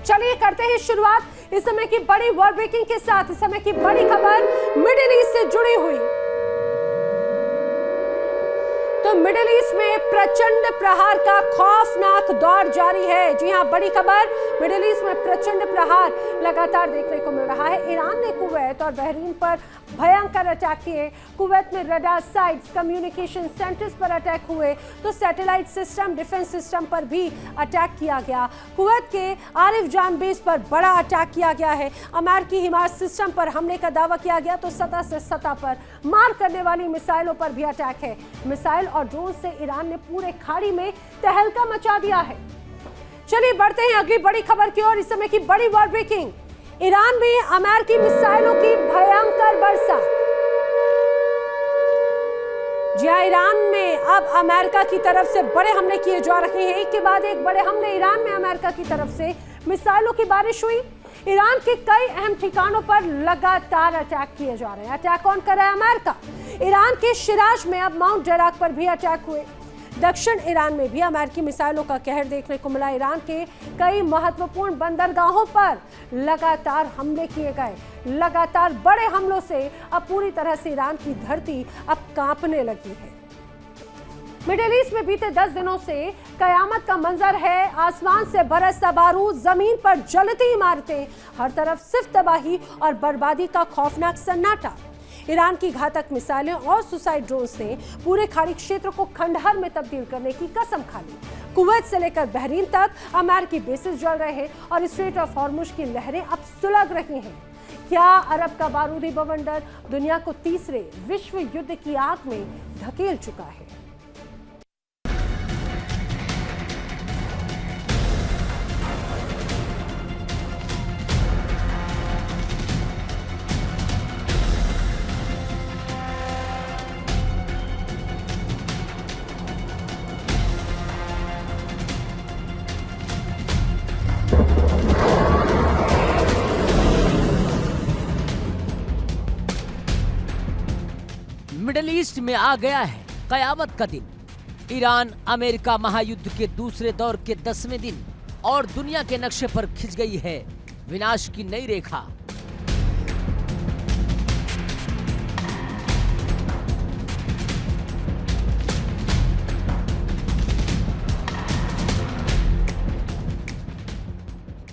चलिए करते हैं शुरुआत इस समय की बड़ी वर्ल्ड ब्रेकिंग के साथ। इस समय की बड़ी खबर मिडिल ईस्ट से जुड़ी हुई। तो मिडिल ईस्ट में प्रचंड प्रहार का खौफनाक दौर जारी है। जी हां, बड़ी खबर, मिडिल ईस्ट में प्रचंड प्रहार लगातार देखने को मिल रहा है। ईरान ने कुवैत और बहरीन पर भयंकर अटैक किए। कुवैत में रडार साइट्स, कम्युनिकेशन सेंटर्स पर अटैक हुए, तो सैटेलाइट सिस्टम, डिफेंस सिस्टम पर भी अटैक किया गया। कुवैत के आरिफ जान बेस पर बड़ा अटैक किया गया है। अमेरिकी हिमायत सिस्टम पर हमले का दावा किया गया, तो सतह से सतह पर मार करने वाली मिसाइलों पर भी अटैक है। मिसाइल और ड्रोन से ईरान ने पूरे खाड़ी में तहलका मचा दिया है। चलिए बढ़ते हैं अगली बड़ी खबर की ओर। इस समय की बड़ी वर्ल्ड ब्रेकिंग, ईरान में अमेरिकी मिसाइलों की भयंकर बरसात। जी हां, ईरान में अब अमेरिका की तरफ से बड़े हमले किए जा रहे हैं। एक के बाद एक बड़े हमले ईरान में अमेरिका की तरफ से मिसाइलों की बारिश हुई। ईरान के कई अहम ठिकानों पर लगातार अटैक किए जा रहे हैं। अटैक कौन कर रहा है? अमेरिका। ईरान के शिराज में अब माउंट जराक पर भी अटैक हुए। दक्षिण ईरान में भी अमेरिकी मिसाइलों का कहर देखने को मिला। ईरान के कई महत्वपूर्ण बंदरगाहों पर लगातार हमले किए गए। लगातार बड़े हमलों से अब पूरी तरह से ईरान की धरती अब कांपने लगी है। मिडिल ईस्ट में बीते 10 दिनों से कयामत का मंजर है। आसमान से बरसता बारूद, जमीन पर जलती इमारतें, हर तरफ सिर्फ तबाही और बर्बादी का खौफनाक सन्नाटा। ईरान की घातक मिसाइलें और सुसाइड ड्रोन्स ने पूरे खाड़ी क्षेत्र को खंडहर में तब्दील करने की कसम खा ली। कुवैत से लेकर बहरीन तक अमेरिकी बेसिस जल रहे हैं और स्ट्रेट ऑफ हॉर्मुज की लहरें अब सुलग रही हैं। क्या अरब का बारूदी बवंडर दुनिया को तीसरे विश्व युद्ध की आग में धकेल चुका है? मिडिल ईस्ट में आ गया है कयामत का दिन। ईरान अमेरिका महायुद्ध के दूसरे दौर के 10वें दिन और दुनिया के नक्शे पर खिंच गई है विनाश की नई रेखा।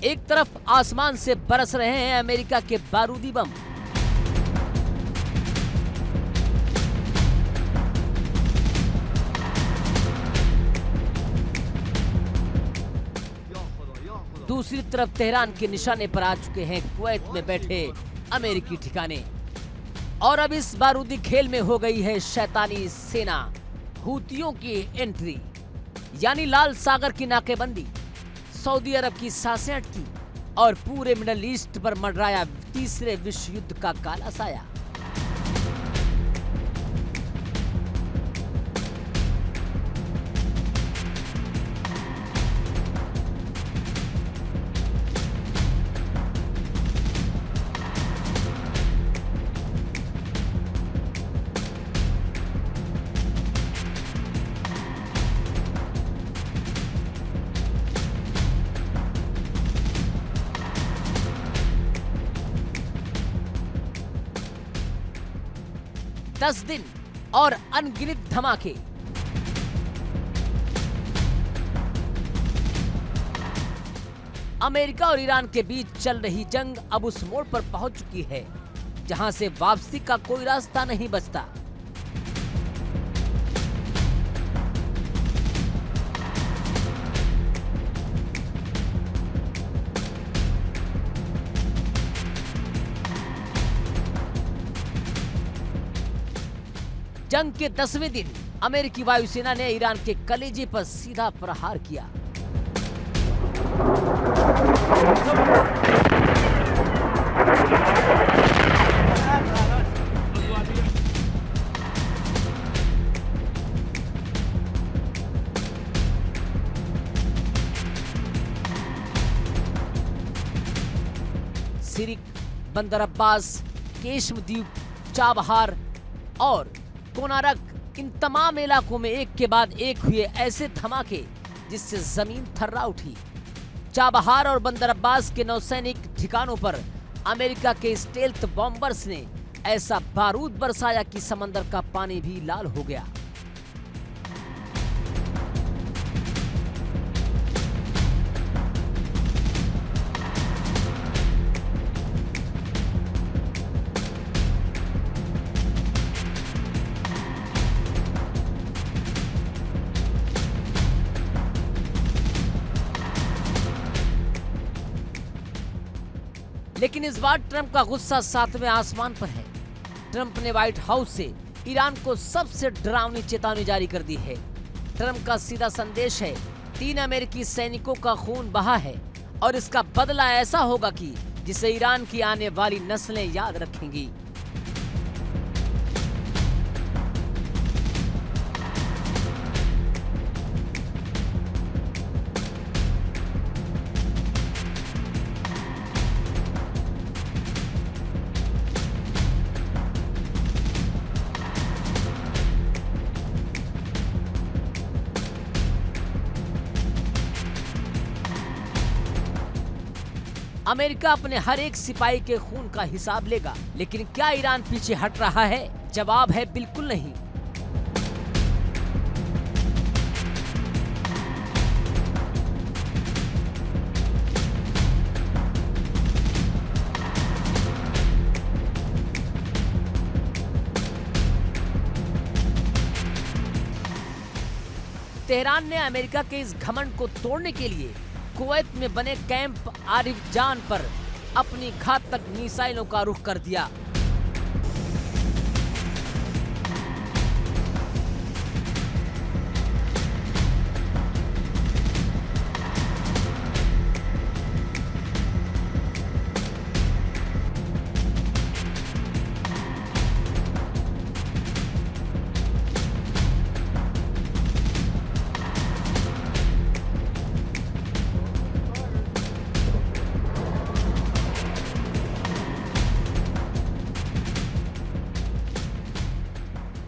एक तरफ आसमान से बरस रहे हैं अमेरिका के बारूदी बम, दूसरी तरफ तेहरान के निशाने पर आ चुके हैं कुवैत में बैठे अमेरिकी ठिकाने। और अब इस बारूदी खेल में हो गई है शैतानी सेना हूतियों की एंट्री, यानी लाल सागर की नाकेबंदी। सऊदी अरब की सांसें अटकी और पूरे मिडल ईस्ट पर मंडराया तीसरे विश्व युद्ध का काला साया। दस दिन और अनगिनत धमाके। अमेरिका और ईरान के बीच चल रही जंग अब उस मोड़ पर पहुंच चुकी है जहां से वापसी का कोई रास्ता नहीं बचता। जंग के 10वें दिन अमेरिकी वायुसेना ने ईरान के कलेजे पर सीधा प्रहार किया। सिरिक, बंदर अब्बास, केशमद्वीप, चाबहार और कोनारक, इन तमाम इलाकों में एक के बाद एक हुए ऐसे धमाके जिससे जमीन थर्रा उठी। चाबहार और बंदर अब्बास के नौसैनिक ठिकानों पर अमेरिका के स्टेल्थ बॉम्बर्स ने ऐसा बारूद बरसाया कि समंदर का पानी भी लाल हो गया। लेकिन इस बार ट्रंप का गुस्सा सातवें आसमान पर है। ट्रंप ने व्हाइट हाउस से ईरान को सबसे डरावनी चेतावनी जारी कर दी है। ट्रंप का सीधा संदेश है, 3 अमेरिकी सैनिकों का खून बहा है और इसका बदला ऐसा होगा कि जिसे ईरान की आने वाली नस्लें याद रखेंगी। अमेरिका अपने हर एक सिपाही के खून का हिसाब लेगा, लेकिन क्या ईरान पीछे हट रहा है? जवाब है बिल्कुल नहीं। तेहरान ने अमेरिका के इस घमंड को तोड़ने के लिए कुवैत में बने कैंप आरिफ जान पर अपनी घातक मिसाइलों का रुख कर दिया।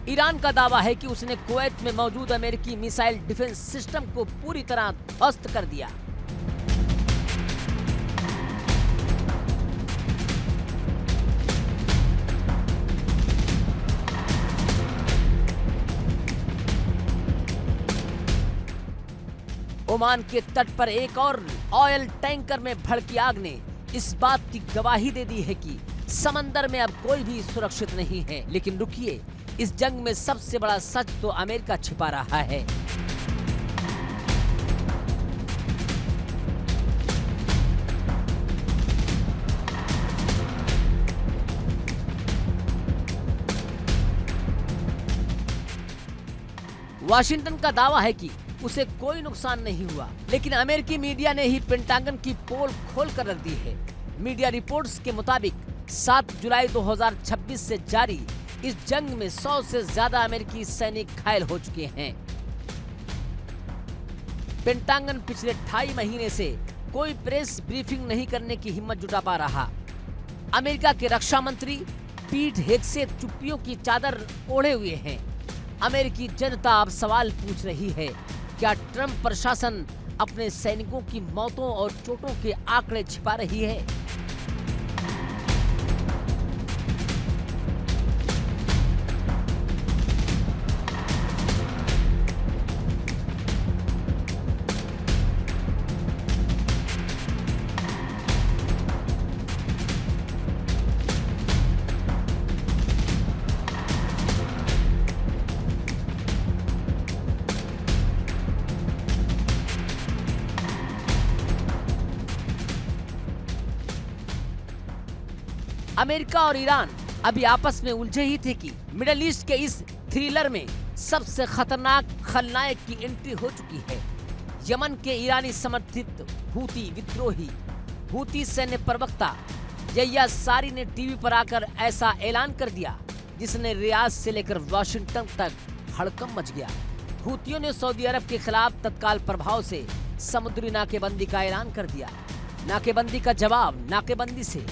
ईरान का दावा है कि उसने कुवैत में मौजूद अमेरिकी मिसाइल डिफेंस सिस्टम को पूरी तरह ध्वस्त कर दिया। ओमान के तट पर एक और ऑयल टैंकर में भड़की आग ने इस बात की गवाही दे दी है कि समंदर में अब कोई भी सुरक्षित नहीं है। लेकिन रुकिए, इस जंग में सबसे बड़ा सच तो अमेरिका छिपा रहा है। वाशिंगटन का दावा है कि उसे कोई नुकसान नहीं हुआ, लेकिन अमेरिकी मीडिया ने ही पेंटागन की पोल खोल कर रख दी है। मीडिया रिपोर्ट्स के मुताबिक 7 जुलाई 2026 से जारी इस जंग में 100 से ज्यादा अमेरिकी सैनिक घायल हो चुके हैं। पेंटागन पिछले 2.5 महीने से कोई प्रेस ब्रीफिंग नहीं करने की हिम्मत जुटा पा रहा। अमेरिका के रक्षा मंत्री पीट हेग्सेथ चुप्पियों की चादर ओढ़े हुए हैं। अमेरिकी जनता अब सवाल पूछ रही है, क्या ट्रंप प्रशासन अपने सैनिकों की मौतों और चोटों के आंकड़े छिपा रही है? अमेरिका और ईरान अभी आपस में उलझे ही थे कि मिडिल ईस्ट के इस थ्रिलर में सबसे खतरनाक खलनायक की एंट्री हो चुकी है। यमन के ईरानी समर्थित हूती सैन्य प्रवक्ता यह्या सारी ने टीवी पर आकर ऐसा ऐलान कर दिया जिसने रियाद से लेकर वाशिंगटन तक हड़कंप मच गया। हूतियों ने सऊदी अरब के खिलाफ तत्काल प्रभाव से समुद्री नाकेबंदी का ऐलान कर दिया। नाकेबंदी का जवाब नाकेबंदी से।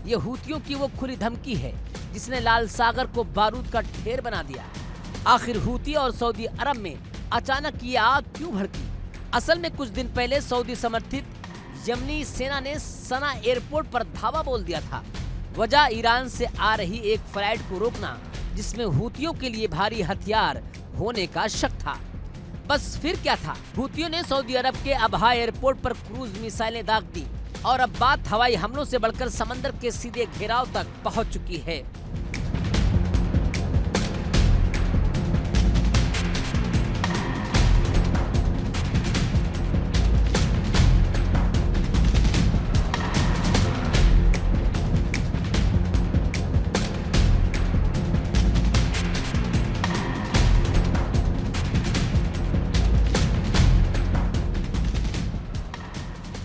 ये हूतियों की वो खुली धमकी है जिसने लाल सागर को बारूद का ढेर बना दिया। आखिर हूती और सऊदी अरब में अचानक ये आग क्यों भड़की? असल में कुछ दिन पहले सऊदी समर्थित यमनी सेना ने सना एयरपोर्ट पर धावा बोल दिया था। वजह ईरान से आ रही एक फ्लाइट को रोकना जिसमें हूतियों के लिए भारी हथियार होने का शक था। बस फिर क्या था, हूतियों ने सऊदी अरब के अबहा एयरपोर्ट पर क्रूज मिसाइलें दाग दी और अब बात हवाई हमलों से बढ़कर समंदर के सीधे घेराव तक पहुंच चुकी है।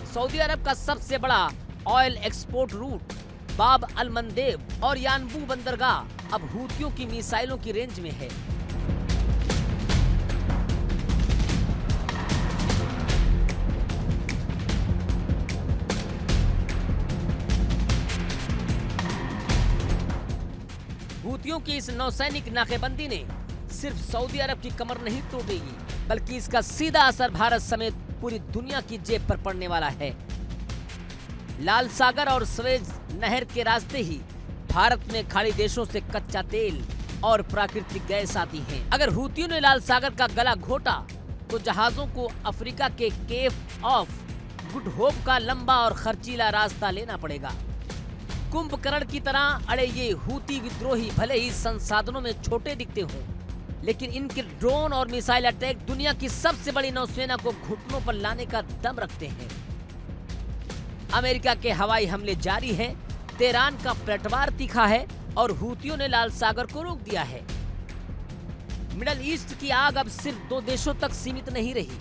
सऊदी अरब का सबसे बड़ा ऑयल एक्सपोर्ट रूट बाब अल मंदेब और यानबू बंदरगाह अब हूतियों की मिसाइलों की रेंज में है। हूतियों की इस नौसैनिक नाकेबंदी ने सिर्फ सऊदी अरब की कमर नहीं तोड़ेगी, बल्कि इसका सीधा असर भारत समेत पूरी दुनिया की जेब पर पड़ने वाला है। लाल सागर और स्वेज नहर के रास्ते ही भारत में खाड़ी देशों से कच्चा तेल और प्राकृतिक गैस आती है। अगर हूतियों ने लाल सागर का गला घोटा तो जहाजों को अफ्रीका के केप ऑफ गुड होप का लंबा और खर्चीला रास्ता लेना पड़ेगा। कुंभकर्ण की तरह अड़े ये हूती विद्रोही भले ही संसाधनों में छोटे दिखते हों, लेकिन इनके ड्रोन और मिसाइल अटैक दुनिया की सबसे बड़ी नौसेना को घुटनों पर लाने का दम रखते हैं। अमेरिका के हवाई हमले जारी हैं, तेहरान का पलटवार तीखा है और हूतियों ने लाल सागर को रोक दिया है। मिडल ईस्ट की आग अब सिर्फ 2 देशों तक सीमित नहीं रही,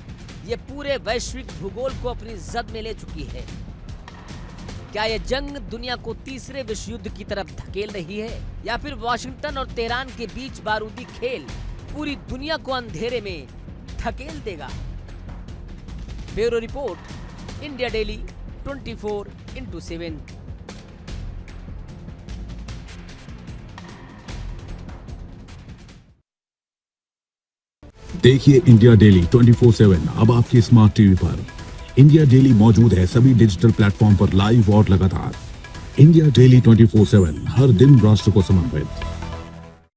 ये पूरे वैश्विक भूगोल को अपनी जद में ले चुकी है। क्या यह जंग दुनिया को तीसरे विश्व युद्ध की तरफ धकेल रही है, या फिर वॉशिंगटन और तेहरान के बीच बारूदी खेल पूरी दुनिया को अंधेरे में धकेल देगा? Bureau report, India daily 24/7। देखिए इंडिया डेली 24/7 अब आपके स्मार्ट टीवी पर। इंडिया डेली मौजूद है सभी डिजिटल प्लेटफॉर्म पर लाइव और लगातार। इंडिया डेली 24/7 हर दिन राष्ट्र को समर्पित।